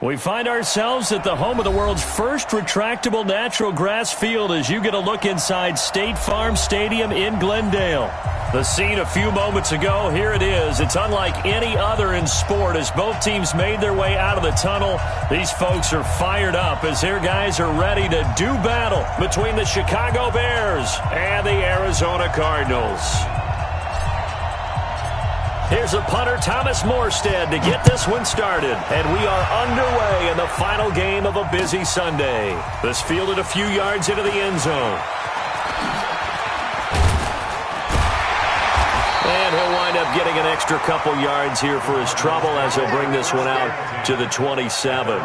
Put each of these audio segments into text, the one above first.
We find ourselves at the home of the world's first retractable natural grass field as you get a look inside State Farm Stadium in Glendale. The scene a few moments ago, here it is. It's unlike any other in sport as both teams made their way out of the tunnel. These folks are fired up as their guys are ready to do battle between the Chicago Bears and the Arizona Cardinals. Here's a punter, Thomas Morstead, to get this one started. And we are underway in the final game of a busy Sunday. This fielded a few yards into the end zone. And he'll wind up getting an extra couple yards here for his trouble as he'll bring this one out to the 27.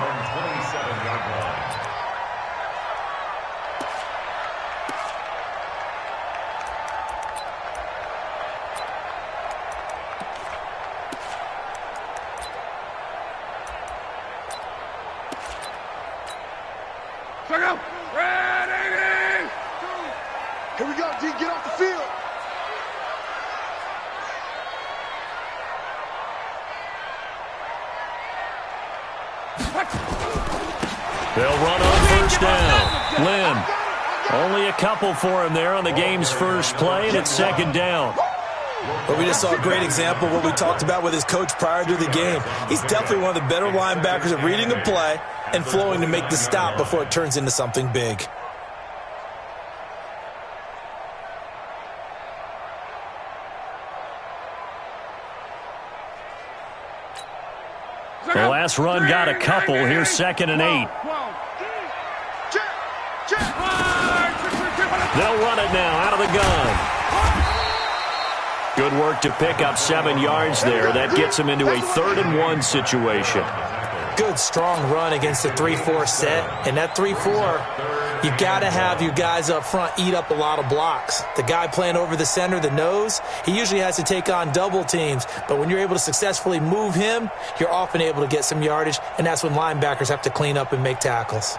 Here we go, D. Get off the field. They'll run on first down. Lynn. Only a couple for him there on the game's first play, and it's second down. But we just saw a great example of what we talked about with his coach prior to the game. He's definitely one of the better linebackers at reading a play and flowing to make the stop before it turns into something big. The last run got a couple. Here's 2nd and 8. They'll run it now out of the gun. Good work to pick up 7 yards there. That gets them into a 3rd and 1 situation. Good, strong run against the 3-4 set. And that 3-4, you've got to have your guys up front eat up a lot of blocks. The guy playing over the center, the nose, he usually has to take on double teams. But when you're able to successfully move him, you're often able to get some yardage, and that's when linebackers have to clean up and make tackles.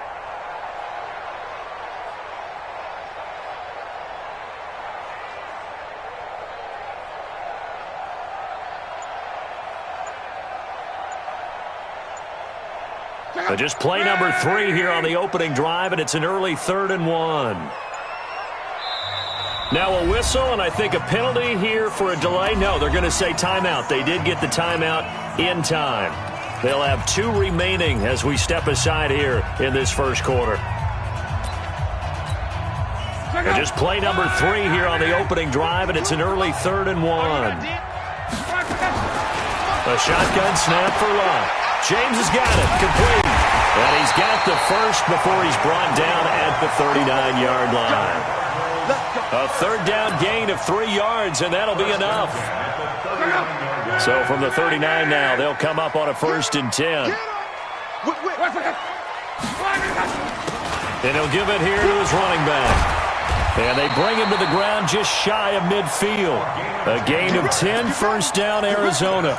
But just play number 3 here on the opening drive, and it's an early 3rd and 1. Now a whistle, and I think a penalty here for a delay. No, they're going to say timeout. They did get the timeout in time. They'll have 2 remaining as we step aside here in this first quarter. And just play number 3 here on the opening drive, and it's an early 3rd and 1. A shotgun snap for Love. James has got it, complete. And he's got the first before he's brought down at the 39-yard line. A 3rd down gain of 3 yards, and that'll be enough. So from the 39 now, they'll come up on a 1st and 10. And he'll give it here to his running back. And they bring him to the ground just shy of midfield. A gain of 10, 1st down, Arizona.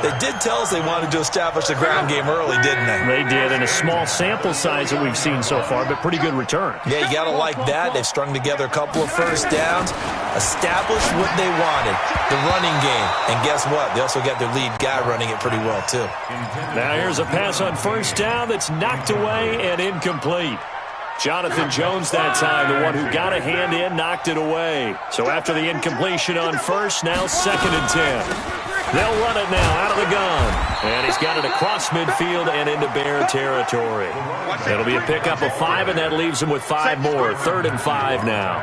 They did tell us they wanted to establish the ground game early, didn't they? They did, and a small sample size that we've seen so far, but pretty good return. Yeah, you got to like that. They've strung together a couple of 1st downs, established what they wanted, the running game. And guess what? They also got their lead guy running it pretty well, too. Now here's a pass on 1st down that's knocked away and incomplete. Jonathan Jones that time, the one who got a hand in, knocked it away. So after the incompletion on 1st, now 2nd and 10. They'll run it now out of the gun. And he's got it across midfield and into Bear territory. It'll be a pickup of 5, and that leaves him with 5 more. 3rd and 5 now.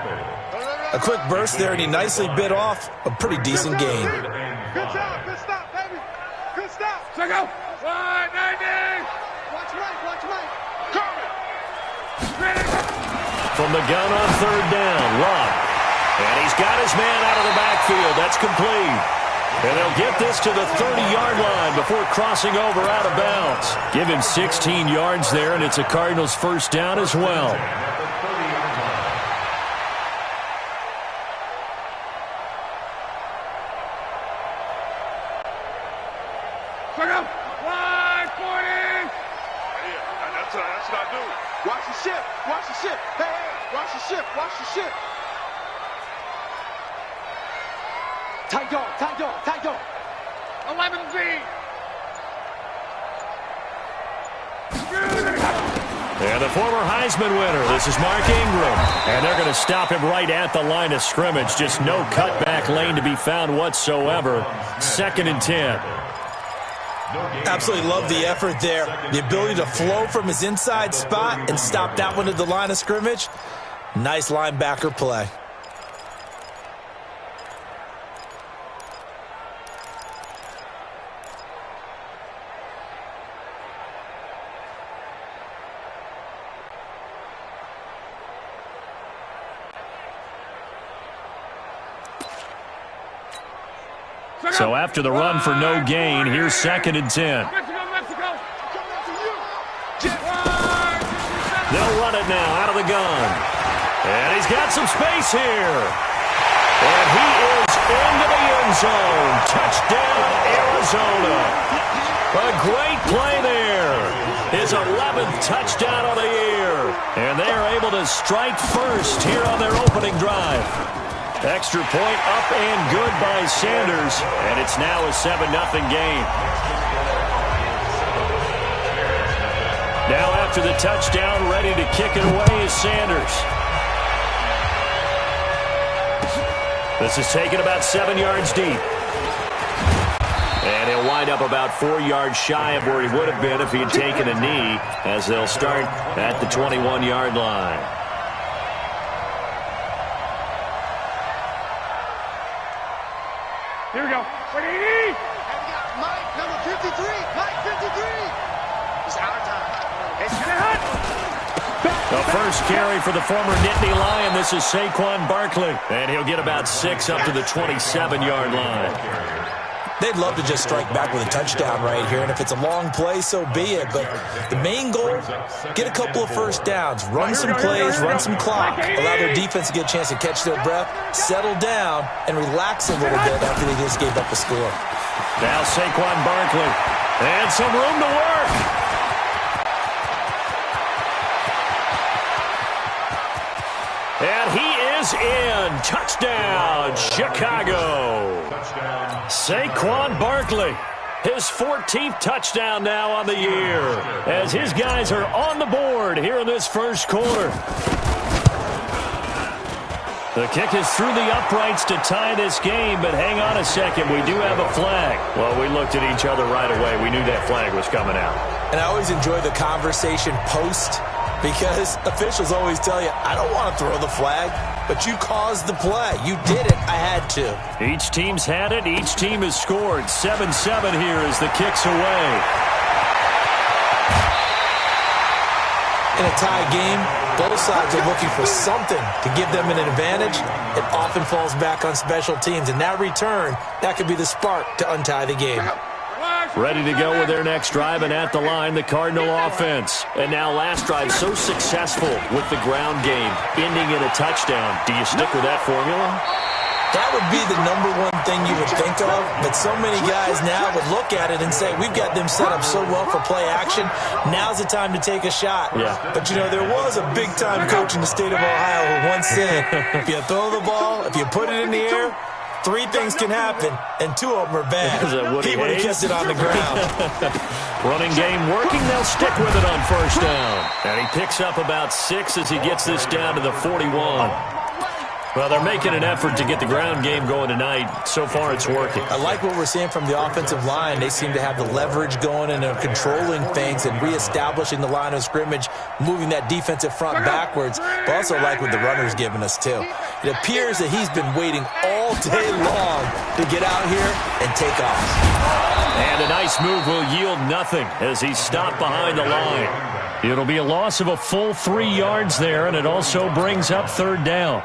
A quick burst there, and he nicely bit off a pretty decent gain. Good job. Good stop, baby. Good stop. Check out. 190. Watch right. From the gun on 3rd down, Love. And he's got his man out of the backfield. That's complete. And they'll get this to the 30-yard line before crossing over out of bounds. Give him 16 yards there, and it's a Cardinals 1st down as well. That's what I do. Watch the ship. Hey, watch the ship. Tight dog. 11Z. And the former Heisman winner, this is Mark Ingram. And they're going to stop him right at the line of scrimmage. Just no cutback lane to be found whatsoever. 2nd and 10. Absolutely love the effort there. The ability to flow from his inside spot and stop that one at the line of scrimmage. Nice linebacker play. So after the run for no gain, here's 2nd and 10. They'll run it now out of the gun. And he's got some space here. And he is into the end zone. Touchdown, Arizona. A great play there. His 11th touchdown of the year. And they are able to strike first here on their opening drive. Extra point up and good by Sanders. And it's now a 7-0 game. Now after the touchdown, ready to kick it away is Sanders. This is taken about 7 yards deep. And he'll wind up about 4 yards shy of where he would have been if he had taken a knee, as they'll start at the 21-yard line. Here we go. What do you need? Mike, number 53. Mike, 53. It's our time. It's hot. The first carry for the former Nittany Lion. This is Saquon Barkley. And he'll get about 6 up to the 27-yard line. They'd love to just strike back with a touchdown right here, and if it's a long play, so be it. But the main goal, get a couple of first downs, run some plays, run some clock, allow their defense to get a chance to catch their breath, settle down, and relax a little bit after they just gave up a score. Now Saquon Barkley, and some room to work. And he is in. Touchdown, Chicago. Saquon Barkley, his 14th touchdown now on the year, as his guys are on the board here in this first quarter. The kick is through the uprights to tie this game, but hang on a second, we do have a flag. Well, we looked at each other right away. We knew that flag was coming out. And I always enjoy the conversation post, because officials always tell you, I don't want to throw the flag, but you caused the play. You did it. I had to. Each team's had it. Each team has scored. 7-7 here as the kick's away. In a tie game, both sides are looking for something to give them an advantage. It often falls back on special teams. And that return, that could be the spark to untie the game. Ready to go with their next drive, and at the line, the Cardinal offense. And now last drive so successful with the ground game, ending in a touchdown. Do you stick with that formula? That would be the number one thing you would think of, but so many guys now would look at it and say, we've got them set up so well for play action, now's the time to take a shot. Yeah. But, you know, there was a big-time coach in the state of Ohio who once said, if you throw the ball, if you put it in the air, 3 things can happen, and 2 of them are bad. He would have kept it on the ground. Running game working. They'll stick with it on first down. And he picks up about 6 as he gets this down to the 41. Well, they're making an effort to get the ground game going tonight. So far, it's working. I like what we're seeing from the offensive line. They seem to have the leverage going, and they're controlling things and reestablishing the line of scrimmage, moving that defensive front backwards. But also like what the runner's giving us, too. It appears that he's been waiting all day long to get out here and take off. And a nice move will yield nothing as he's stopped behind the line. It'll be a loss of a full 3 yards there, and it also brings up 3rd down.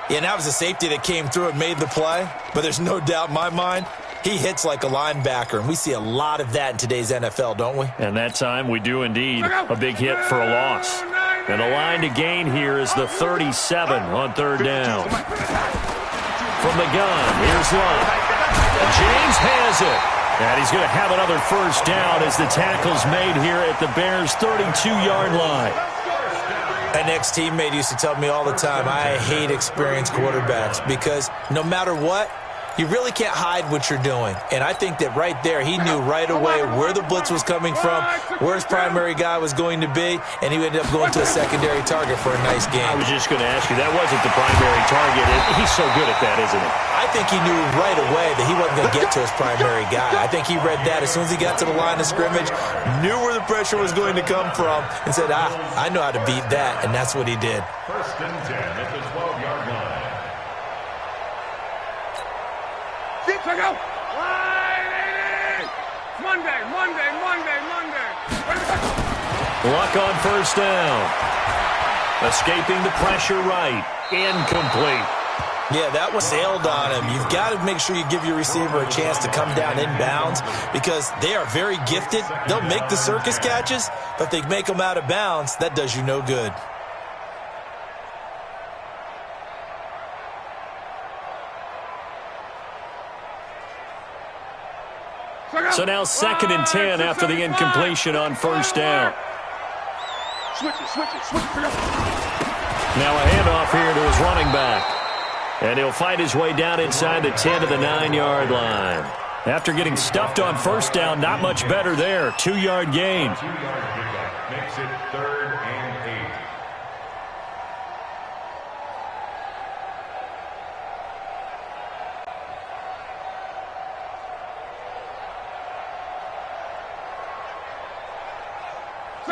Yeah, and that was a safety that came through and made the play. But there's no doubt in my mind, he hits like a linebacker. And we see a lot of that in today's NFL, don't we? And that time we do indeed. A big hit for a loss. And the line to gain here is the 37 on 3rd down. From the gun, here's Love. And James has it. And he's going to have another first down as the tackle's made here at the Bears' 32-yard line. An ex-teammate used to tell me all the time, I hate experienced quarterbacks because no matter what, You really can't hide what you're doing. And I think that right there, he knew right away where the blitz was coming from, where his primary guy was going to be, and he ended up going to a secondary target for a nice game. I was just going to ask you, that wasn't the primary target. He's so good at that, isn't he? I think he knew right away that he wasn't going to get to his primary guy. I think he read that as soon as he got to the line of scrimmage, knew where the pressure was going to come from, and said, I know how to beat that, and that's what he did. 1st and 10 at the 12-yard line. Check out. Monday. Luck on 1st down. Escaping the pressure right. Incomplete. Yeah, that was sailed on him. You've got to make sure you give your receiver a chance to come down inbounds because they are very gifted. They'll make the circus catches, but if they make them out of bounds, that does you no good. So now 2nd and 10 after the incompletion on 1st down. Switch it. Now a handoff here to his running back. And he'll find his way down inside the 10 to the 9-yard line. After getting stuffed on 1st down, not much better there. 2-yard gain. 2-yard pickup makes it 3rd and 8.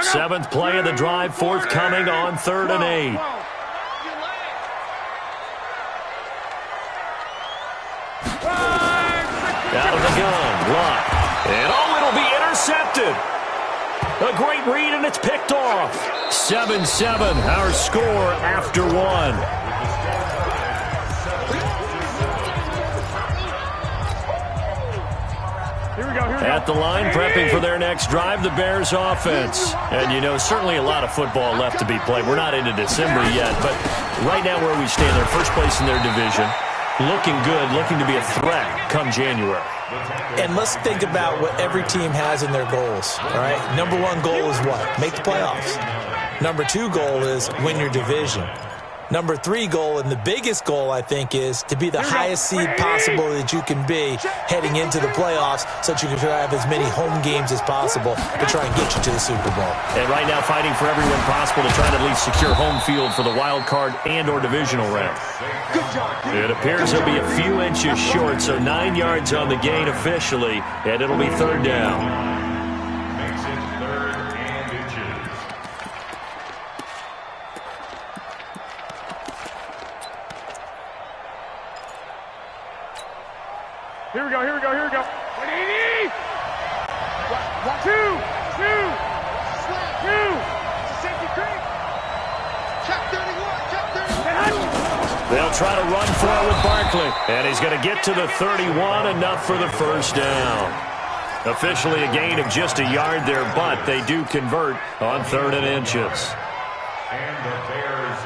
Seventh play of the drive, forthcoming on 3rd and 8. Out of the gun, Luck. And it'll be intercepted. A great read, and it's picked off. 7-7, our score after 1. At the line, prepping for their next drive, the Bears offense. And, certainly a lot of football left to be played. We're not into December yet, but right now where we stand, they're first place in their division. Looking good, looking to be a threat come January. And let's think about what every team has in their goals, all right? Number 1 goal is what? Make the playoffs. Number 2 goal is win your division. Number 3 goal, and the biggest goal, I think, is to be the highest seed possible that you can be heading into the playoffs so that you can try to have as many home games as possible to try and get you to the Super Bowl. And right now fighting for everyone possible to try to at least secure home field for the wild card and or divisional round. It appears he'll be a few inches short, so 9 yards on the gain officially, and it'll be 3rd down. Here we go. 180. 2. Safety creek. Check 31. They'll try to run for it with Barkley. And he's going to get to the 31, enough for the 1st down. Officially a gain of just a yard there, but they do convert on 3rd and inches. And the Bears.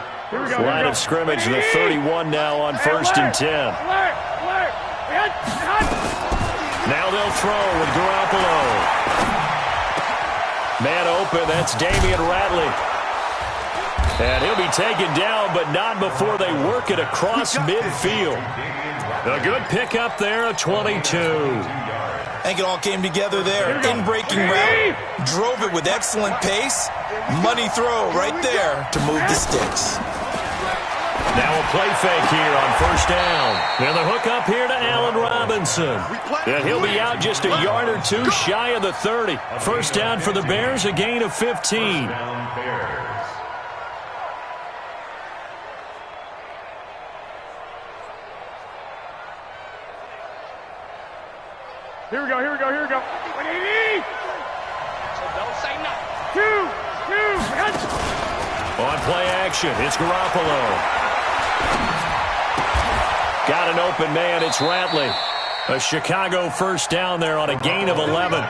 Line of scrimmage, the 31 now on 1st and 10. Now they'll throw with Garoppolo. Man open, that's Damian Ratley. And he'll be taken down, but not before they work it across midfield. A good pickup there, a 22. I think it all came together there. In-breaking route, drove it with excellent pace. Money throw right there to move the sticks. Now a play fake here on 1st down. And the hook up here to Allen Robinson. And he'll be out just a yard or 2 shy of the 30. 1st down for the Bears, a gain of 15. Here we go. 180. So don't say nothing. 2. On play action, it's Garoppolo. Got an open man, it's Ratley. A Chicago 1st down there on a gain of 11.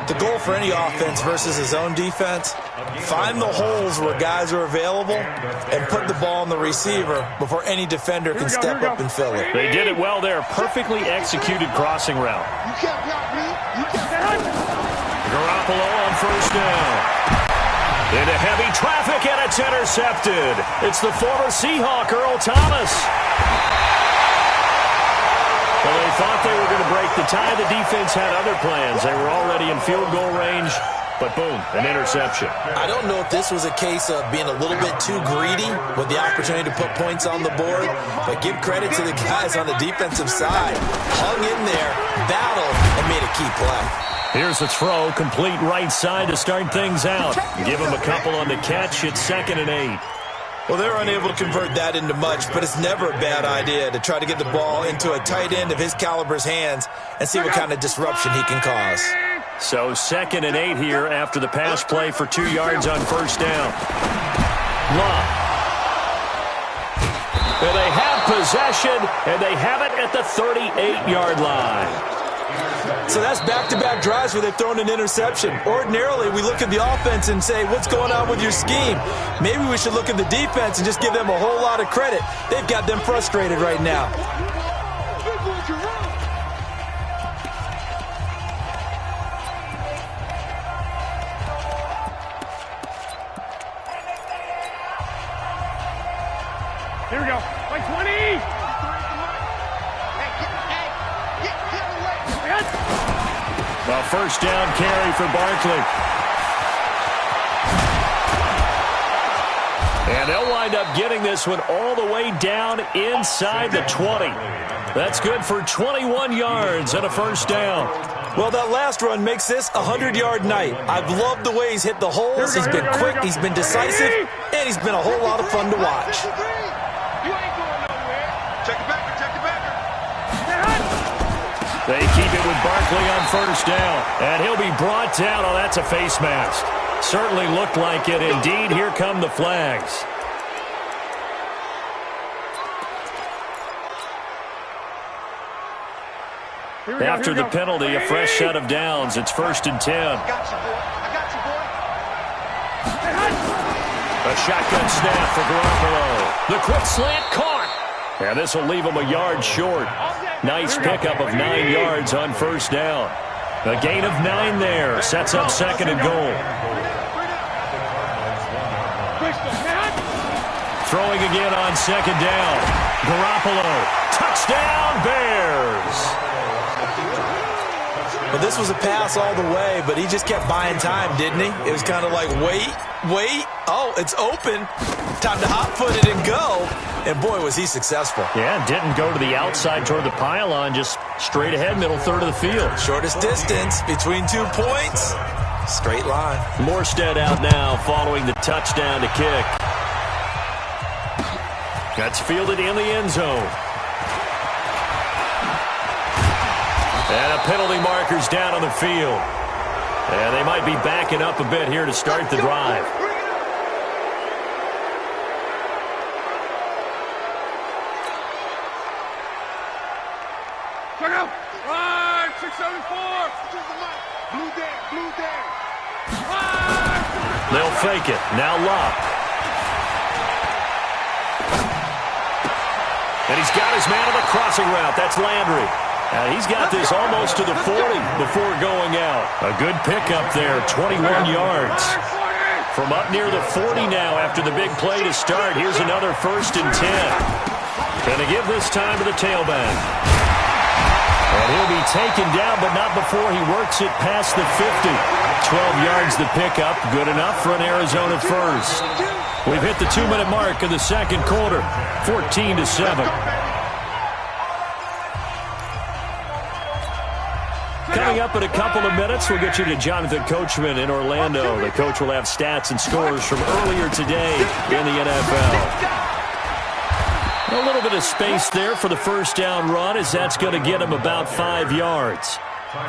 The goal for any offense versus his own defense, find the holes where guys are available and put the ball on the receiver before any defender can step up and fill it. They did it well there. Perfectly executed crossing route. You can't block me. You can't. Garoppolo on 1st down. Into heavy traffic, and it's intercepted. It's the former Seahawk, Earl Thomas. Well, they thought they were going to break the tie. The defense had other plans. They were already in field goal range, but boom, an interception. I don't know if this was a case of being a little bit too greedy with the opportunity to put points on the board, but give credit to the guys on the defensive side. Hung in there, battled, and made a key play. Here's a throw, complete right side to start things out. Give him a couple on the catch. It's 2nd and 8. Well, they're unable to convert that into much, but it's never a bad idea to try to get the ball into a tight end of his caliber's hands and see what kind of disruption he can cause. So 2nd and 8 here after the pass play for 2 yards on first down. Love. Well, they have possession, and they have it at the 38-yard line. So that's back-to-back drives where they've thrown an interception. Ordinarily, we look at the offense and say, what's going on with your scheme? Maybe we should look at the defense and just give them a whole lot of credit. They've got them frustrated right now. Here we go. Like 20. Well, first down carry for Barkley. And they'll wind up getting this one all the way down inside the 20. That's good for 21 yards and a first down. Well, that last run makes this a 100-yard night. I've loved the way he's hit the holes. He's been quick, he's been decisive, and he's been a whole lot of fun to watch. You ain't going nowhere. Check it back, check it back. They keep it with Barkley on first down. And he'll be brought down. Oh, that's a face mask. Certainly looked like it. Indeed, here come the flags. After the penalty, a fresh set of downs. It's 1st and 10. I got you, boy. I got you, boy. A shotgun snap for Garoppolo. The quick slant caught. And this will leave him a yard short. Nice pickup of 9 yards on first down. A gain of 9 there. Sets up 2nd and goal. Throwing again on 2nd down. Garoppolo. Touchdown, Bears. Well, this was a pass all the way, but he just kept buying time, didn't he? It was kind of like, wait. Oh, it's open. Time to hot-foot it and go. And, boy, was he successful. Yeah, didn't go to the outside toward the pylon, just straight ahead, middle third of the field. Shortest distance between 2 points. Straight line. Morstead out now following the touchdown to kick. That's fielded in the end zone. And a penalty marker's down on the field. And they might be backing up a bit here to start the drive. Check out. Right, 674. Blue there. Right. They'll fake it. Now Locke. And he's got his man on the crossing route. That's Landry. He's got this almost to the 40 before going out. A good pickup there, 21 yards. From up near the 40 now after the big play to start. Here's another 1st and 10. Gonna give this time to the tailback. And he'll be taken down, but not before he works it past the 50. 12 yards the pickup. Good enough for an Arizona first. We've hit the 2-minute mark in the second quarter. 14-7. Coming up in a couple of minutes, we'll get you to Jonathan Coachman in Orlando. The coach will have stats and scores from earlier today in the NFL. A little bit of space there for the first down run, as that's going to get him about 5 yards.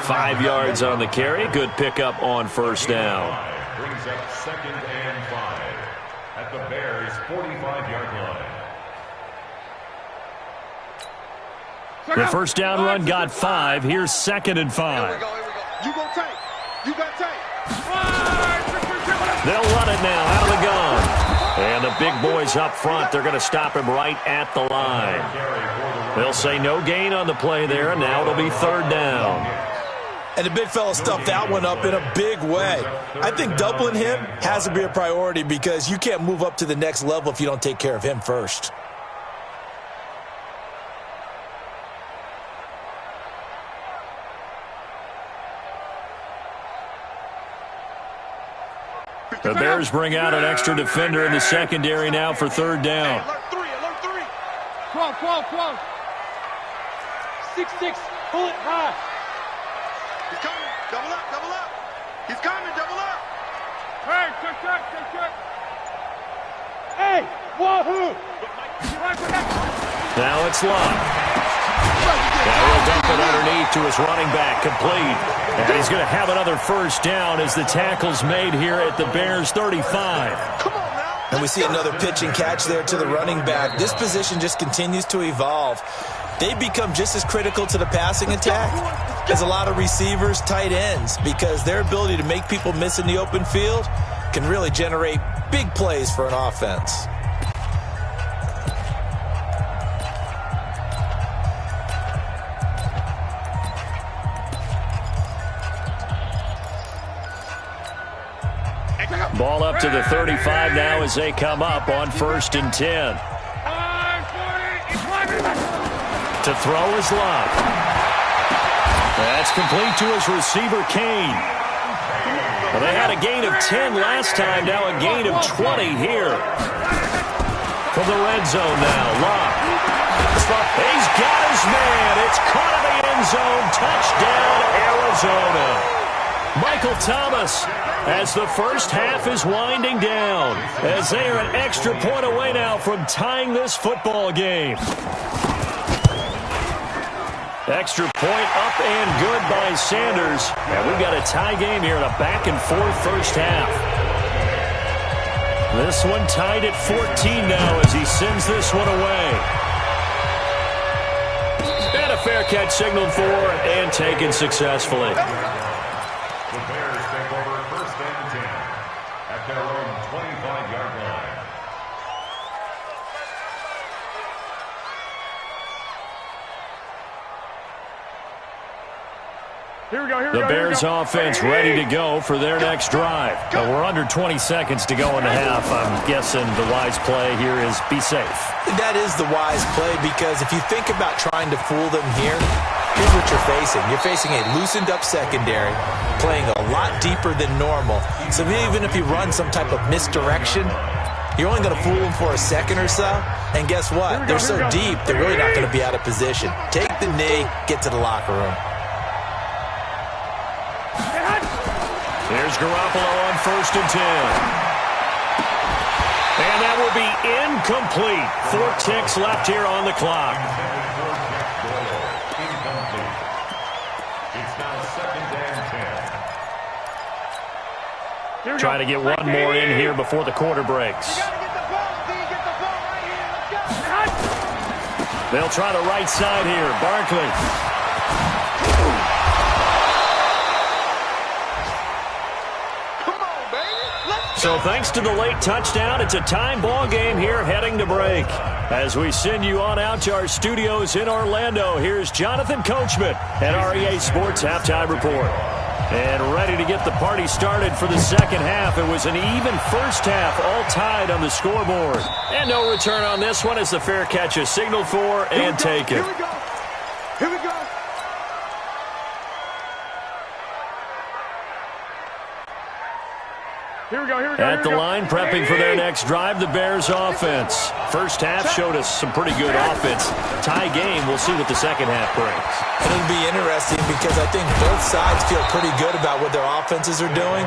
5 yards on the carry. Good pickup on first down. Brings up 2nd and 5 at the Bears' 45-yard line. The first down run got 5. Here's 2nd and 5. Here we go. You go tight. You got tight. They'll run it now out of the gun. And the big boys up front, they're going to stop him right at the line. They'll say no gain on the play there, and now it'll be 3rd down. And the big fella stuffed that one up in a big way. I think doubling him has to be a priority because you can't move up to the next level if you don't take care of him first. The Bears bring out an extra defender in the secondary now for third down. Alert 3, alert 3. 12. 6-6, pull it high. He's coming, double up. He's coming, double up. Hey, check. Hey, wahoo. Now it's Love. Now he'll dump it underneath to his running back, complete. And he's going to have another first down as the tackle's made here at the Bears' 35. Come on now. And we see another pitch and catch there to the running back. This position just continues to evolve. They become just as critical to the passing attack as a lot of receivers, tight ends, because their ability to make people miss in the open field can really generate big plays for an offense. Ball up to the 35 now as they come up on 1st and 10. To throw is Love. That's complete to his receiver, Kane. Well, they had a gain of 10 last time, now a gain of 20 here. From the red zone now, Love. He's got his man. It's caught in the end zone. Touchdown, Arizona. Michael Thomas, as the first half is winding down, as they are an extra point away now from tying this football game. Extra point up and good by Sanders. And we've got a tie game here in a back-and-forth first half. This one tied at 14 now as he sends this one away. And a fair catch signaled for and taken successfully. The Bears take over 1st and 10 at their own 25-yard line. The Bears offense ready to go for their next drive. We're under 20 seconds to go in the half. I'm guessing the wise play here is be safe. That is the wise play, because if you think about trying to fool them here, here's what you're facing. You're facing a loosened up secondary, playing a lot deeper than normal. So even if you run some type of misdirection, you're only going to fool them for a second or so. And guess what? They're so deep, they're really not going to be out of position. Take the knee, get to the locker room. Here's Garoppolo on 1st and 10. And that will be incomplete. 4 ticks left here on the clock. It's now 2nd and 10. Trying to get one more in here before the quarter breaks. They'll try the right side here. Barkley. So thanks to the late touchdown, it's a time ball game here heading to break. As we send you on out to our studios in Orlando, here's Jonathan Coachman at REA Sports Halftime Report. And ready to get the party started for the second half. It was an even first half, all tied on the scoreboard. And no return on this one as the fair catch is signaled for and taken. Here we go. At the line, prepping for their next drive, the Bears offense. First half showed us some pretty good offense. Tie game, we'll see what the second half brings. And it'll be interesting because I think both sides feel pretty good about what their offenses are doing.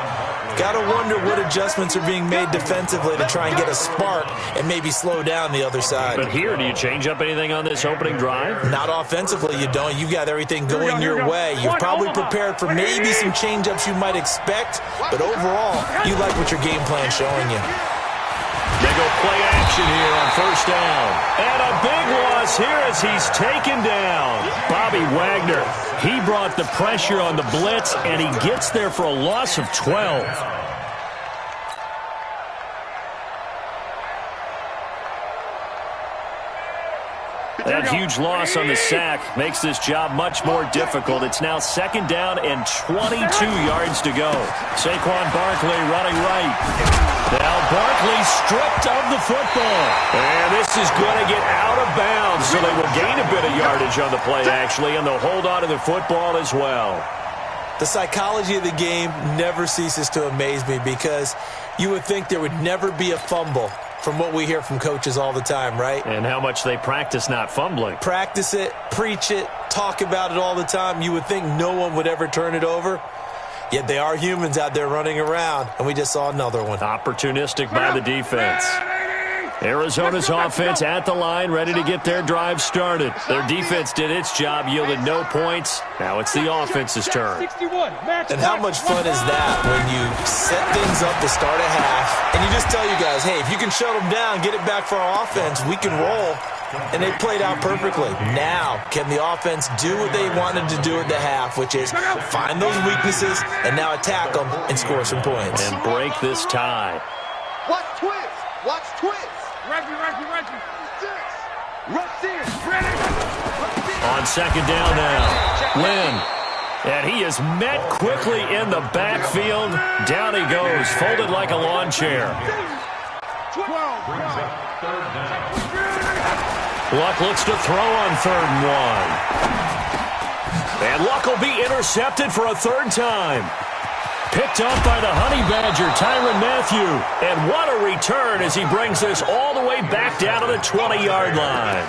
Got to wonder what adjustments are being made defensively to try and get a spark and maybe slow down the other side. But here, do you change up anything on this opening drive? Not offensively, you don't. You've got everything going your way. You're probably prepared for maybe some change-ups you might expect, but overall, you like what your game plan's showing you. They go play action here on first down. And a big loss here as he's taken down. Bobby Wagner, he brought the pressure on the blitz, and he gets there for a loss of 12. That huge loss on the sack makes this job much more difficult. It's now second down and 22 yards to go. Saquon Barkley running right. Now Barkley stripped of the football. And this is going to get out of bounds, so they will gain a bit of yardage on the play, actually, and they'll hold on to the football as well. The psychology of the game never ceases to amaze me because you would think there would never be a fumble from what we hear from coaches all the time, right? And how much they practice not fumbling. Practice it, preach it, talk about it all the time. You would think no one would ever turn it over. Yet they are humans out there running around, and we just saw another one. Opportunistic by the defense. Arizona's offense at the line, ready to get their drive started. Their defense did its job, yielded no points. Now it's the offense's turn. And how much fun is that when you set things up to start a half, and you just tell you guys, hey, if you can shut them down, get it back for our offense, we can roll. And they played out perfectly. Now, can the offense do what they wanted to do at the half, which is find those weaknesses and now attack them and score some points. And break this tie. Watch twist. Watch twist. Reggie. Rush in. On second down now, Lynn. And he is met quickly in the backfield. Down he goes, folded like a lawn chair. 12. Luck looks to throw on 3rd and 1. And Luck will be intercepted for a 3rd time. Picked up by the Honey Badger, Tyrann Mathieu. And what a return as he brings this all the way back down to the 20-yard line.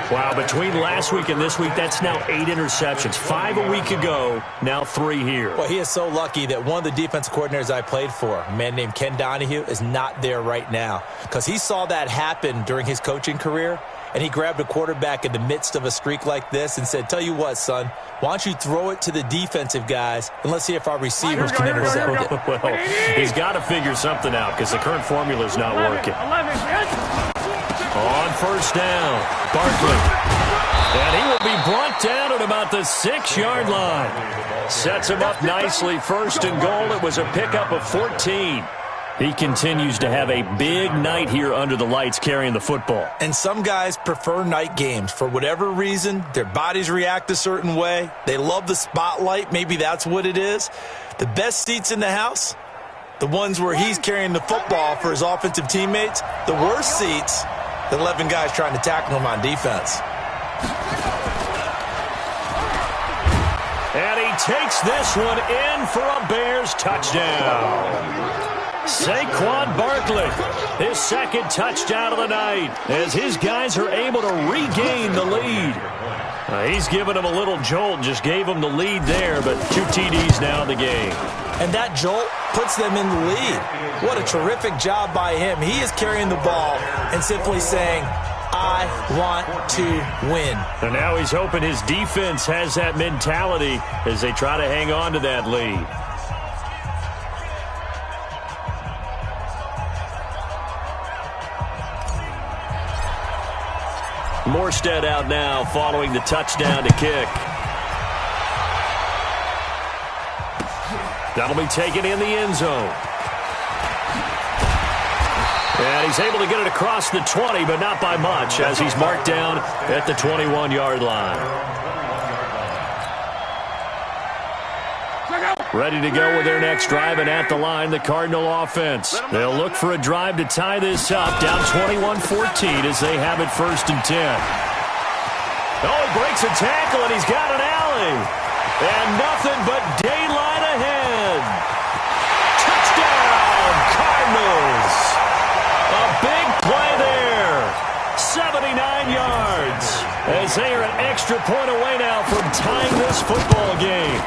Wow, between last week and this week, that's now 8 interceptions. 5 a week ago, now 3 here. Well, he is so lucky that one of the defense coordinators I played for, a man named Ken Donahue, is not there right now. Because he saw that happen during his coaching career, and he grabbed a quarterback in the midst of a streak like this and said, tell you what, son, why don't you throw it to the defensive guys, and let's see if our receivers can intercept it. Well, he's got to figure something out because the current formula is not working. On 1st down, Barkley. And he will be brought down at about the 6-yard line. Sets him up nicely. 1st and goal. It was a pickup of 14. He continues to have a big night here under the lights carrying the football. And some guys prefer night games. For whatever reason, their bodies react a certain way. They love the spotlight. Maybe that's what it is. The best seats in the house, the ones where he's carrying the football for his offensive teammates. The worst seats, the 11 guys trying to tackle him on defense. And he takes this one in for a Bears touchdown. Saquon Barkley, his 2nd touchdown of the night, as his guys are able to regain the lead. He's given them a little jolt, just gave them the lead there, but 2 TDs now in the game. And that jolt puts them in the lead. What a terrific job by him. He is carrying the ball and simply saying, I want to win. And now he's hoping his defense has that mentality as they try to hang on to that lead. Morstead out now following the touchdown to kick. That'll be taken in the end zone. And he's able to get it across the 20, but not by much, as he's marked down at the 21-yard line. Ready to go with their next drive, and at the line, the Cardinal offense. They'll look for a drive to tie this up, down 21-14 as they have it 1st and 10. Oh, he breaks a tackle, and he's got an alley. And nothing but daylight ahead. Touchdown, Cardinals. A big play there. 79 yards as they are an extra point away now from tying this football game.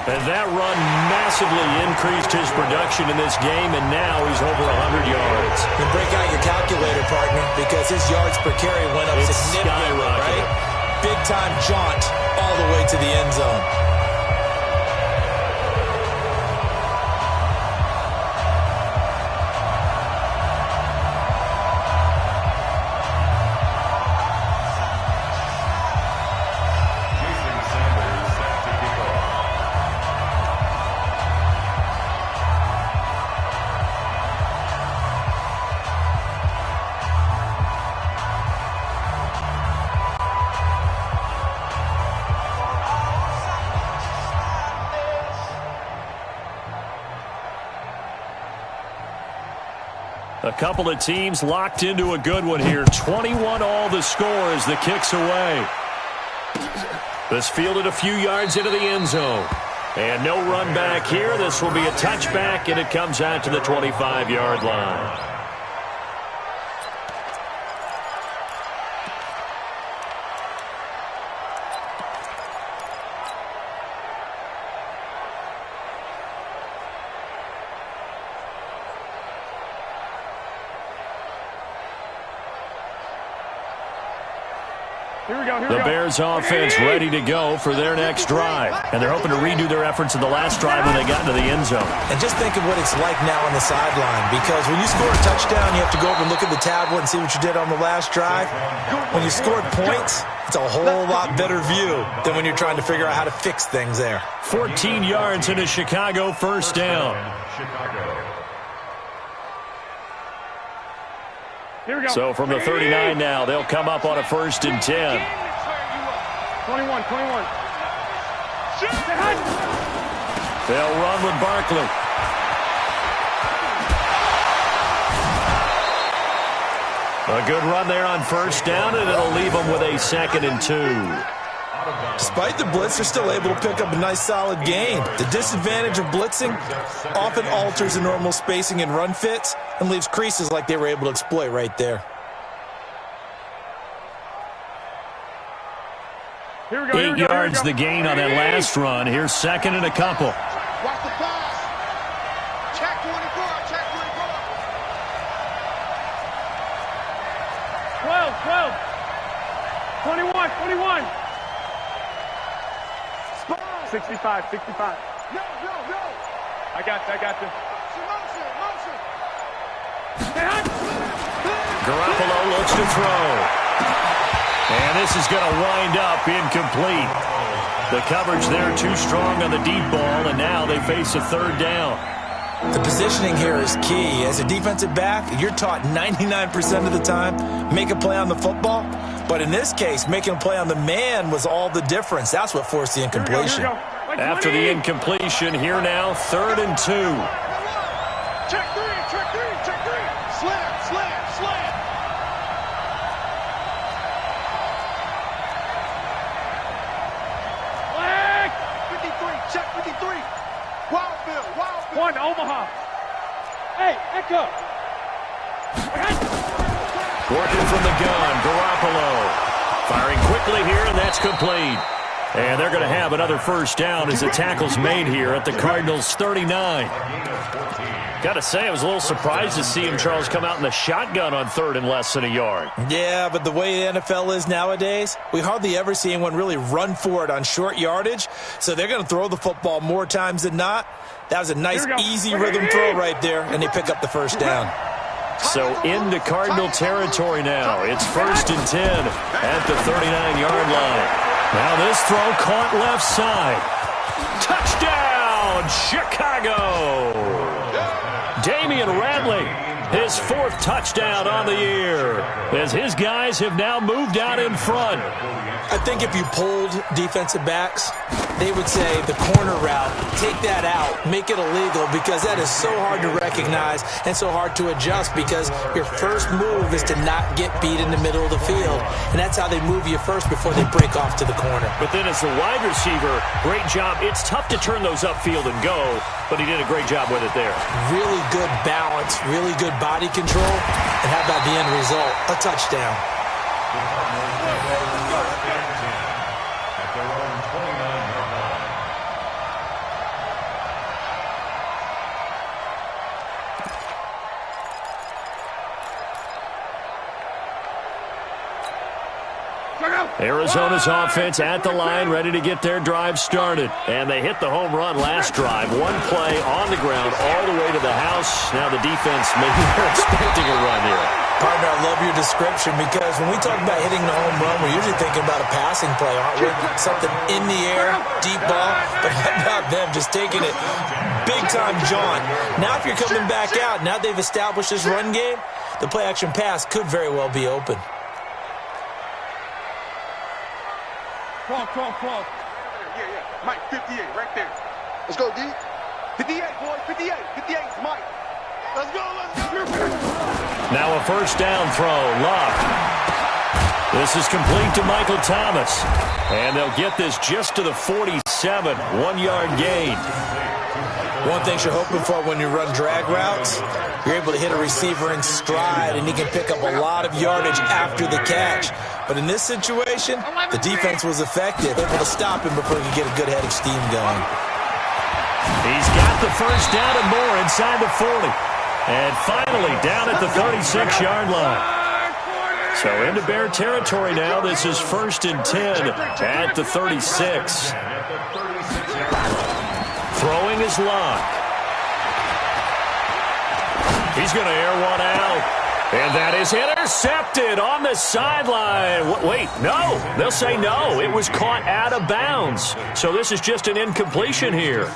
And that run massively increased his production in this game, and now he's over 100 yards. And break out your calculator, partner, because his yards per carry went up significantly, right? Big-time jaunt all the way to the end zone. A couple of teams locked into a good one here. 21 all the score as the kick's away. This fielded a few yards into the end zone. And no run back here. This will be a touchback, and it comes out to the 25-yard line. The Bears offense ready to go for their next drive. And they're hoping to redo their efforts in the last drive when they got into the end zone. And just think of what it's like now on the sideline. Because when you score a touchdown, you have to go over and look at the tablet and see what you did on the last drive. When you scored points, it's a whole lot better view than when you're trying to figure out how to fix things there. 14 yards into Chicago first down. So from the 39 now, they'll come up on a 1st and 10. 21. They'll run with Barkley. A good run there on 1st down, and it'll leave them with a 2nd and 2. Despite the blitz, they're still able to pick up a nice, solid gain. The disadvantage of blitzing often alters the normal spacing and run fits and leaves creases like they were able to exploit right there. 8 yards the gain on that last run. Here's 2nd and a couple. Watch the pass. Check 24. Check 24. 21. 65. No. I got you. Motion. Garoppolo looks to throw. And this is going to wind up incomplete. The coverage there too strong on the deep ball, and now they face a 3rd down. The positioning here is key. As a defensive back, you're taught 99% of the time, make a play on the football. But in this case, making a play on the man was all the difference. That's what forced the incompletion. After the incompletion, here now, 3rd and 2. Check three. Slam. Flag. 53. Check 53. Wildfield. One, Omaha. Hey, Echo. Working from the gun, Garoppolo. Firing quickly here, and that's complete. And they're going to have another 1st down as the tackle's made here at the Cardinals' 39. Got to say, I was a little surprised to see him, Charles, come out in the shotgun on 3rd and less than a yard. Yeah, but the way the NFL is nowadays, we hardly ever see anyone really run for it on short yardage. So they're going to throw the football more times than not. That was a nice, easy rhythm throw right there, and they pick up the 1st down. So into Cardinal territory now. It's 1st and 10 at the 39-yard line. Now this throw caught left side. Touchdown, Chicago! Damian Radley, his 4th touchdown on the year, as his guys have now moved out in front. I think if you polled defensive backs, they would say the corner route, take that out, make it illegal, because that is so hard to recognize and so hard to adjust, because your first move is to not get beat in the middle of the field, and that's how they move you first before they break off to the corner. But then as the wide receiver, great job. It's tough to turn those upfield and go, but he did a great job with it there. Really good balance, really good body control, and how about the end result? A touchdown. Arizona's offense at the line, ready to get their drive started. And they hit the home run last drive. One play on the ground all the way to the house. Now the defense, maybe they're expecting a run here. Partner, I love your description, because when we talk about hitting the home run, we're usually thinking about a passing play, aren't we? Something in the air, deep ball. But how about them just taking it big-time jaunt? Now if you're coming back out, now they've established this run game, the play-action pass could very well be open. Cross. Yeah. Mike, 58, right there. Let's go, D. 58, boy. 58. 58's Mike. Let's go. Now a 1st down throw. Luck. This is complete to Michael Thomas. And they'll get this just to the 47, 1-yard gain. One thing you're hoping for when you run drag routes, you're able to hit a receiver in stride, and he can pick up a lot of yardage after the catch. But in this situation, the defense was effective, able to stop him before he could get a good head of steam going. He's got the first down and more inside the 40. And finally down at the 36-yard line. So into Bear territory now. This is 1st and 10 at the 36. Throwing his lock. He's going to air one out. And that is intercepted on the sideline. Wait, no. They'll say no. It was caught out of bounds. So this is just an incompletion here.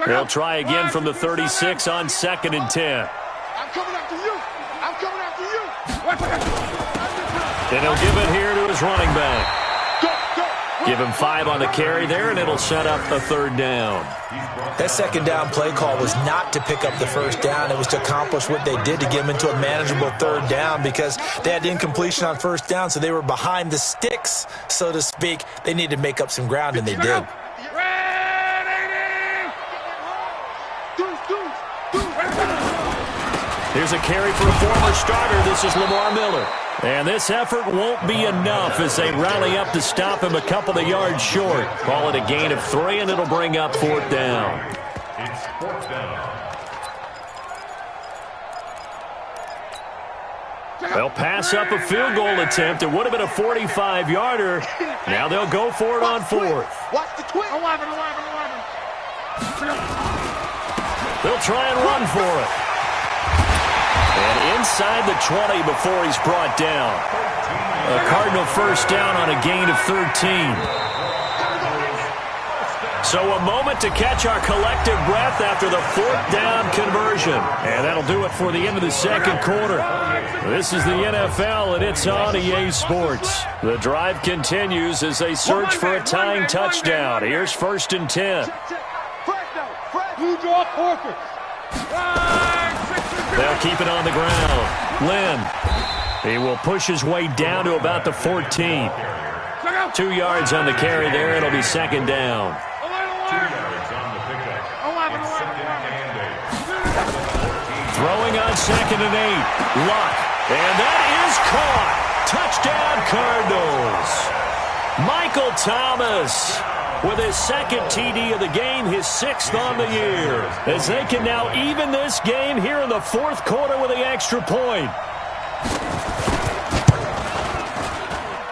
They'll try again from the 36 on 2nd and 10. I'm coming after you. I'm coming after you. And he'll give it here to his running back. Give him 5 on the carry there, and it'll set up a 3rd down. That 2nd down play call was not to pick up the 1st down. It was to accomplish what they did to get him into a manageable 3rd down because they had incompletion on 1st down, so they were behind the sticks, so to speak. They needed to make up some ground, and they did. Here's a carry for a former starter. This is Lamar Miller. And this effort won't be enough as they rally up to stop him a couple of yards short. Call it a gain of 3, and it'll bring up 4th down. It's 4th down. They'll pass up a field goal attempt. It would have been a 45-yarder. Now they'll go for it on 4th. Watch the twist. 11. They'll try and run for it. And inside the 20 before he's brought down. A Cardinal 1st down on a gain of 13. So a moment to catch our collective breath after the 4th down conversion. And that'll do it for the end of the 2nd quarter. This is the NFL, and it's on EA Sports. The drive continues as they search for a tying touchdown. Here's 1st and 10. They'll keep it on the ground. Lynn. He will push his way down to about the 14. 2 yards on the carry there. It'll be 2nd down. 2 yards on the pickup. It's 2nd and 8. Throwing on 2nd and 8. Luck. And that is caught. Touchdown Cardinals. Michael Thomas with his 2nd TD of the game, his 6th on the year. As they can now even this game here in the 4th quarter with the extra point.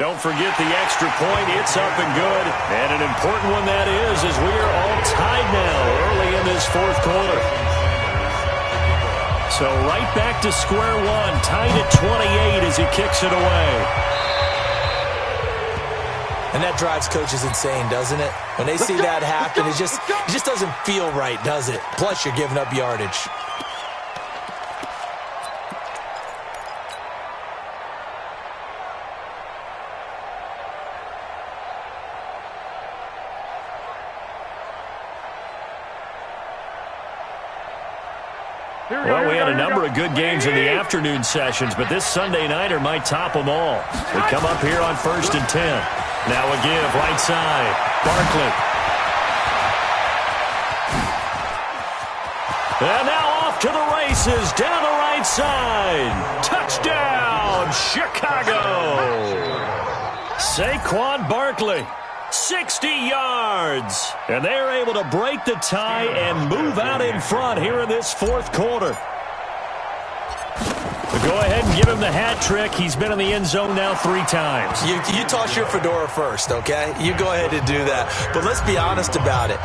Don't forget the extra point. It's up and good. And an important one that is, as we are all tied now early in this 4th quarter. So right back to square one, tied at 28 as he kicks it away. And that drives coaches insane, doesn't it? When they see that happen, it just doesn't feel right, does it? Plus, you're giving up yardage. Well, we had a number of good games in the afternoon sessions, but this Sunday nighter might top them all. We come up here on 1st and 10. Now a give, right side. Barkley. And now off to the races, down the right side. Touchdown, Chicago. Saquon Barkley. 60 yards. And they're able to break the tie and move out in front here in this 4th quarter. Go ahead and give him the hat trick. He's been in the end zone now 3 times. You toss your fedora first, okay? You go ahead and do that. But let's be honest about it.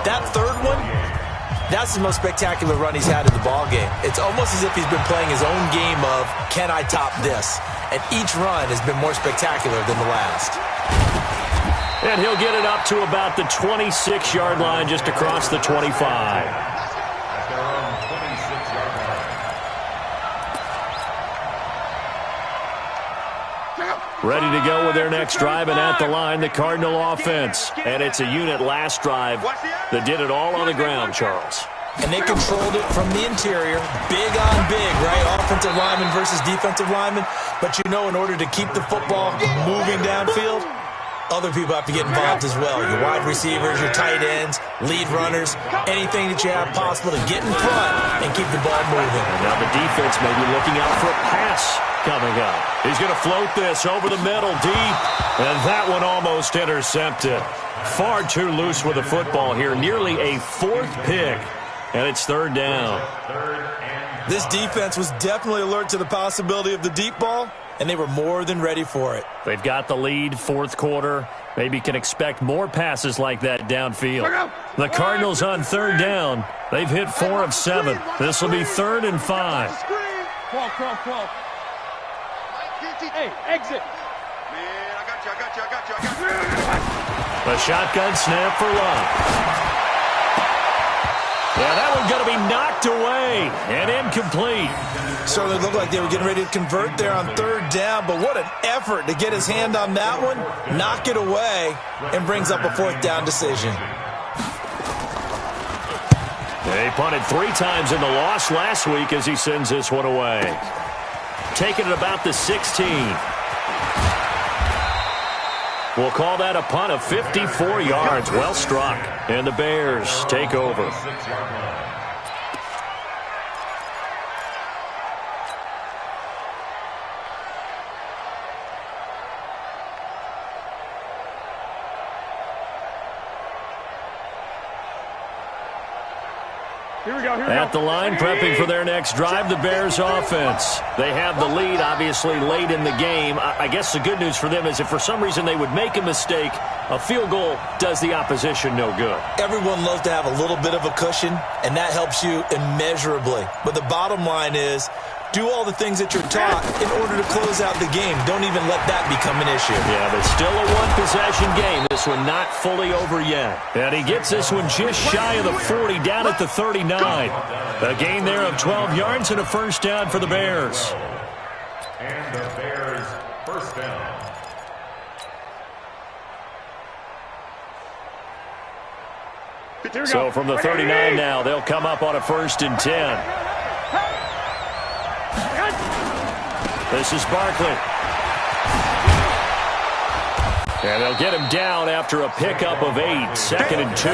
That 3rd one, that's the most spectacular run he's had in the ballgame. It's almost as if he's been playing his own game of, can I top this? And each run has been more spectacular than the last. And he'll get it up to about the 26-yard line, just across the 25. At their own 26-yard line. Ready to go with their next drive, and at the line, the Cardinal offense. And it's a unit last drive that did it all on the ground, Charles. and they controlled it from the interior, big on big, right? Offensive lineman versus defensive lineman. But you know, in order to keep the football moving downfield, other people have to get involved as well. Your wide receivers, your tight ends, lead runners, anything that you have possible to get in front and keep the ball moving. And now the defense may be looking out for a pass coming up. He's going to float this over the middle deep, and that one almost intercepted. Far too loose with the football here. Nearly a fourth pick, and it's third down. This defense was definitely alert to the possibility of the deep ball, and they were more than ready for it. They've got the lead, fourth quarter. Maybe can expect more passes like that downfield. The Cardinals on third down. They've hit 4 of 7. This will be 3rd and 5. Crawl. Hey, exit. Man, I got you. The shotgun snap for Love. Yeah, that one's going to be knocked away and incomplete. Certainly looked like they were getting ready to convert there on third down, but what an effort to get his hand on that one, knock it away, and brings up a 4th down decision. They punted 3 times in the loss last week as he sends this one away. Taking it about the 16. We'll call that a punt of 54 yards. Well struck. And the Bears take over. Here we go. At the line, prepping for their next drive, the Bears offense. They have the lead, obviously, late in the game. I guess the good news for them is if for some reason they would make a mistake, a field goal does the opposition no good. Everyone loves to have a little bit of a cushion, and that helps you immeasurably. But the bottom line is, do all the things that you're taught in order to close out the game. Don't even let that become an issue. Yeah, but still a one-possession game. This one not fully over yet. And he gets this one just shy of the 40, down at the 39. A gain there of 12 yards and a first down for the Bears. And the Bears first down. So from the 39 now, they'll come up on a 1st and 10. This is Barkley. And they'll get him down after a pickup of 8, 2nd and 2.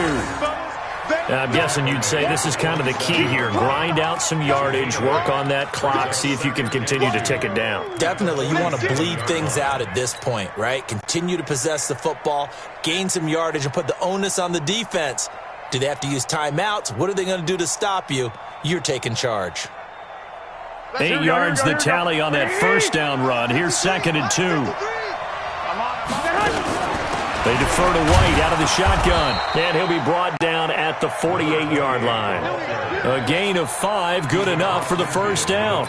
I'm guessing you'd say this is kind of the key here. Grind out some yardage, work on that clock, see if you can continue to tick it down. Definitely, you want to bleed things out at this point, right? Continue to possess the football, gain some yardage, and put the onus on the defense. Do they have to use timeouts? What are they going to do to stop you? You're taking charge. 8 yards the tally on that first down run. Here's 2nd and 2. They defer to White out of the shotgun. And he'll be brought down at the 48-yard line. A gain of 5, good enough for the first down.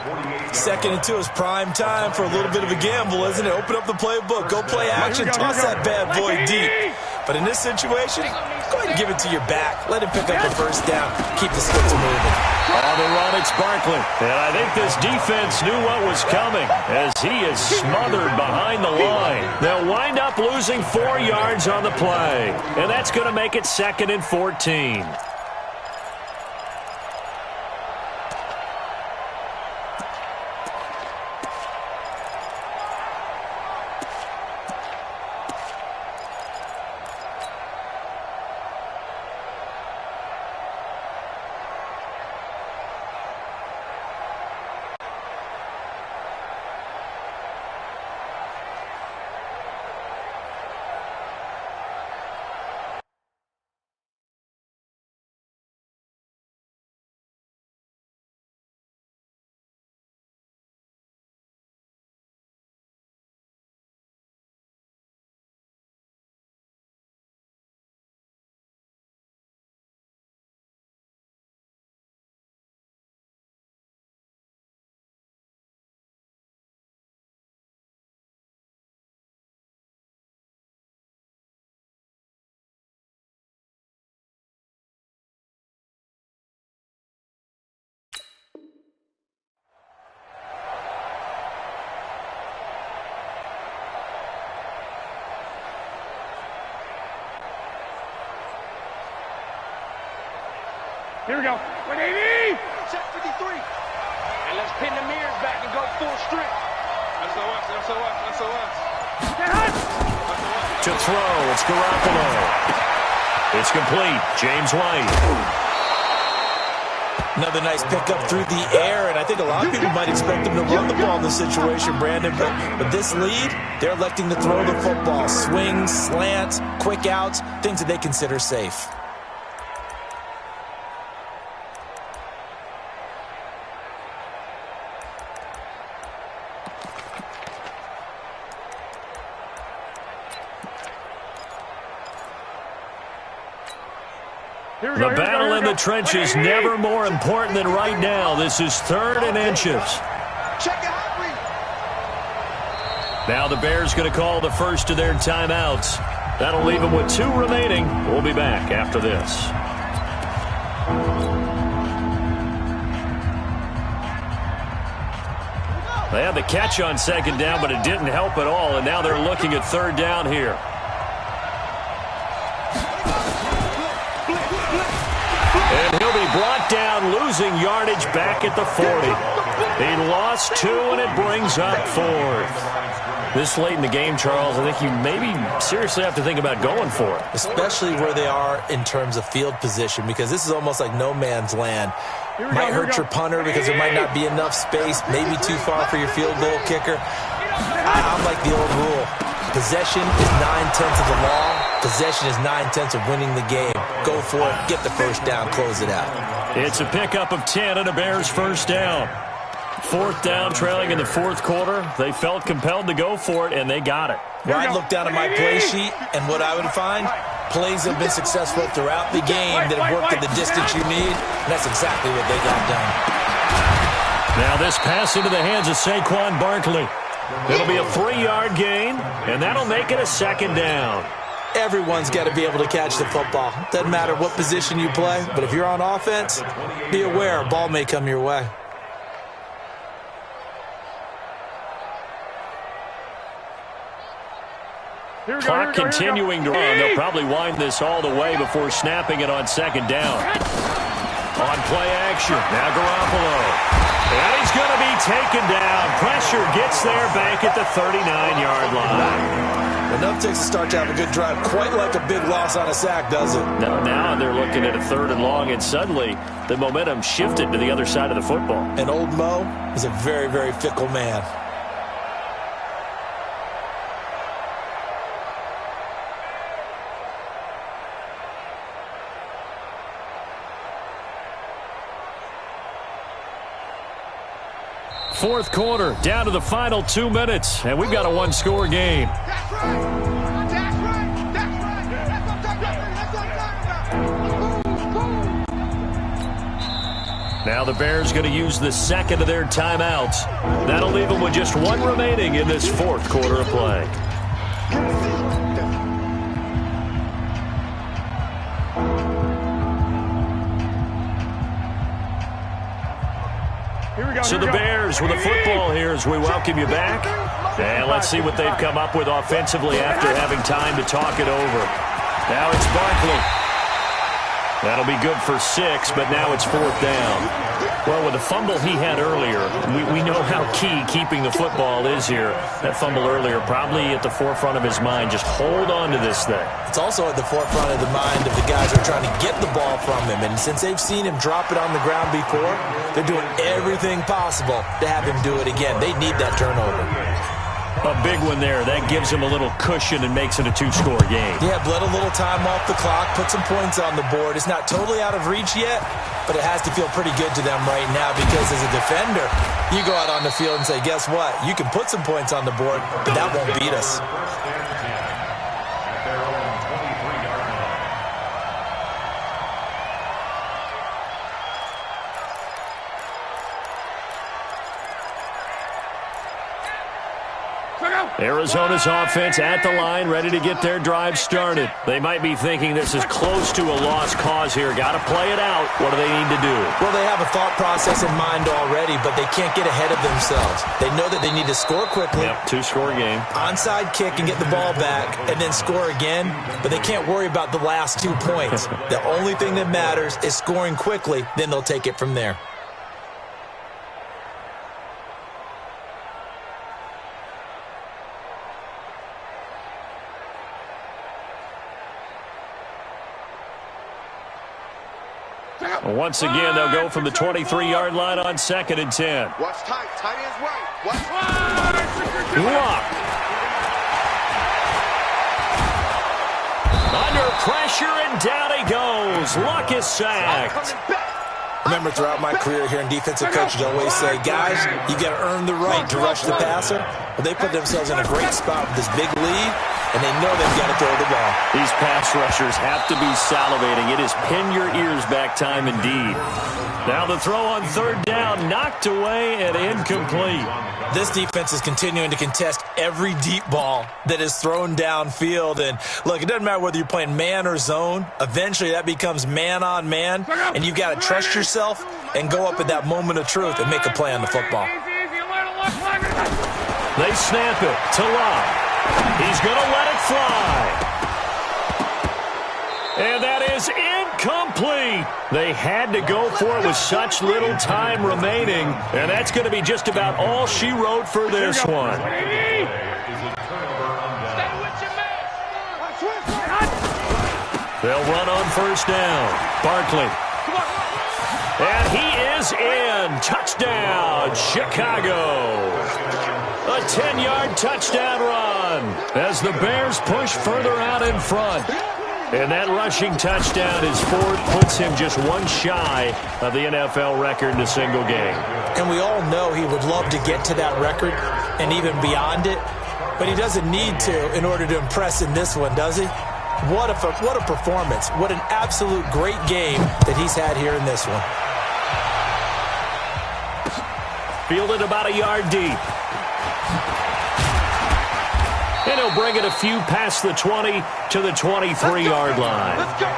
2nd and 2 is prime time for a little bit of a gamble, isn't it? Open up the playbook, go play action, toss that bad boy deep. But in this situation, go ahead and give it to your back. Let him pick up the first down. Keep the sticks moving. On the run, it's Barkley. And I think this defense knew what was coming as he is smothered behind the line. They'll wind up losing 4 yards on the play. And that's going to make it 2nd and 14. Here we go. 180. Check 53. And let's pin the mirrors back and go full strength. SOS, SOS, SOS. To throw, it's Garoppolo. It's complete. James White. Another nice pickup through the air, and I think a lot of people might expect them to run the ball in this situation, Brandon, but this lead, they're electing to throw the football. Swings, slants, quick outs, things that they consider safe. The battle in the trenches never more important than right now. This is 3rd and inches. Now the Bears going to call the first of their timeouts. That'll leave them with 2 remaining. We'll be back after this. They had the catch on 2nd down, but it didn't help at all, and now they're looking at 3rd down here. And he'll be brought down, losing yardage back at the 40. He lost 2, and it brings up 4th. This late in the game, Charles, I think you maybe seriously have to think about going for it. Especially where they are in terms of field position, because this is almost like no man's land. Might hurt your punter because there might not be enough space, maybe too far for your field goal kicker. I'm like the old rule. Possession is 9/10 of the law. Possession is 9/10 of winning the game. Go for it, get the first down, close it out. It's a pickup of 10 and a Bears first down. 4th down, trailing in the 4th quarter. They felt compelled to go for it, and they got it. Well, I'd look down at my play sheet, and what I would find, plays have been successful throughout the game that have worked at the distance you need, and that's exactly what they got done. Now this pass into the hands of Saquon Barkley. It'll be a 3-yard gain, and that'll make it a 2nd down. Everyone's got to be able to catch the football. Doesn't matter what position you play, but if you're on offense, be aware a ball may come your way. Clock continuing to run. They'll probably wind this all the way before snapping it on 2nd down. On play action, now Garoppolo. And he's going to be taken down. Pressure gets there back at the 39-yard line. Enough takes a start to have a good drive. Quite like a big loss on a sack, does it? Now they're looking at a 3rd and long, and suddenly the momentum shifted to the other side of the football. And old Mo is a very, very fickle man. Fourth quarter, down to the final 2 minutes, and we've got a 1-score game. That's right. That's right. That's right. That's what I'm talking about. Now the Bears going to use the 2nd of their timeouts. That'll leave them with just 1 remaining in this 4th quarter of play. So the Bears with a football here as we welcome you back. And let's see what they've come up with offensively after having time to talk it over. Now it's Barkley. That'll be good for 6, but now it's 4th down. Well, with the fumble he had earlier, we know how key keeping the football is here. That fumble earlier probably at the forefront of his mind. Just hold on to this thing. It's also at the forefront of the mind of the guys who are trying to get the ball from him. And since they've seen him drop it on the ground before, they're doing everything possible to have him do it again. They need that turnover. A big one there. That gives him a little cushion and makes it a 2-score game. Yeah, bled a little time off the clock, put some points on the board. It's not totally out of reach yet, but it has to feel pretty good to them right now because as a defender, you go out on the field and say, guess what? You can put some points on the board, but that won't beat us. Check out Arizona's offense at the line, ready to get their drive started. They might be thinking this is close to a lost cause here. Got to play it out. What do they need to do? Well, they have a thought process in mind already, but they can't get ahead of themselves. They know that they need to score quickly. Yep, two-score game. Onside kick and get the ball back and then score again, but they can't worry about the last 2 points. The only thing that matters is scoring quickly, then they'll take it from there. Once again, they'll go from the 23-yard line on 2nd and 10. Watch tight. Tight ends right. Watch right. Luck. Under pressure, and down he goes. Luck is sacked. Remember, throughout my career here in defensive coaches always say, guys, you got to earn the right to rush the passer. Well, they put themselves in a great spot with this big lead, and they know they've got to throw the ball. These pass rushers have to be salivating. It is pin your ears back time indeed. Now the throw on 3rd down, knocked away and incomplete. This defense is continuing to contest every deep ball that is thrown downfield. And look, it doesn't matter whether you're playing man or zone. Eventually that becomes man on man, and you've got to trust yourself and go up at that moment of truth and make a play on the football. They snap it to Love. He's going to let it fly. And that is incomplete. They had to go for it with such little time remaining. And that's going to be just about all she wrote for this one. They'll run on 1st down. Barkley. And he is in. Touchdown, Chicago. A 10-yard touchdown run as the Bears push further out in front. And that rushing touchdown is 4th, puts him just one shy of the NFL record in a single game. And we all know he would love to get to that record and even beyond it, but he doesn't need to in order to impress in this one, does he? What a performance. What an absolute great game that he's had here in this one. Fielded about a yard deep. And he'll bring it a few past the 20 to the 23-yard line. Let's go.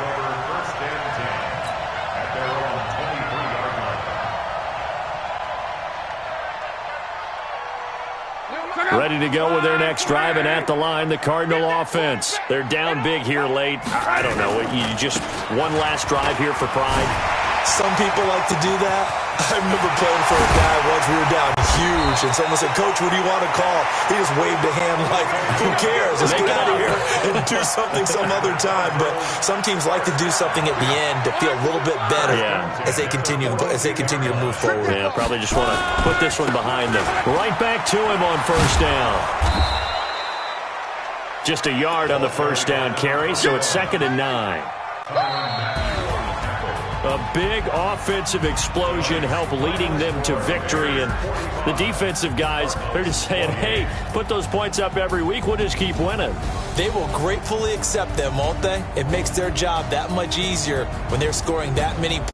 Ready to go with their next drive, and at the line, the Cardinal offense. They're down big here late. I don't know. You just one last drive here for pride. Some people like to do that. I remember playing for a guy once. We were down huge, and someone said, Coach, what do you want to call? He just waved a hand like, who cares? Let's get out of here and do something some other time. But some teams like to do something at the end to feel a little bit better as they continue to move forward. Yeah, probably just want to put this one behind them. Right back to him on 1st down. Just a yard on the 1st down carry, so it's 2nd and 9. A big offensive explosion helped leading them to victory. And the defensive guys, they're just saying, hey, put those points up every week. We'll just keep winning. They will gratefully accept them, won't they? It makes their job that much easier when they're scoring that many points.